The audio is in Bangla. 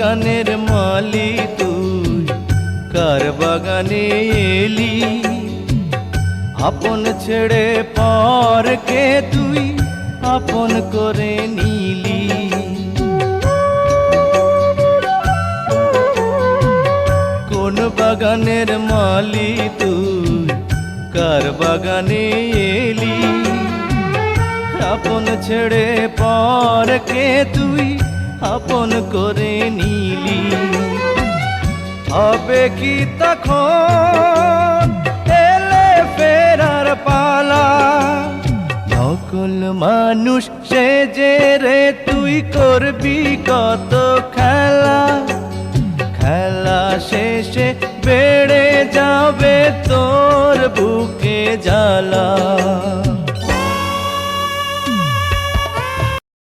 বাগানের মালি তুই কার বাগানে এলি আপন ছেড়ে পরকে তুই আপন করে নিলি কোন বাগানের মালি তুই কার বাগানে এলি আপন ছেড়ে পরকে তুই আপন করে নিলি হবে কি তখন এলে ফেরার পালা নকল মানুষ সেজে রে তুই করবি কত খেলা খেলা শেষে বেড়ে যাবে তোর বুকে জ্বালা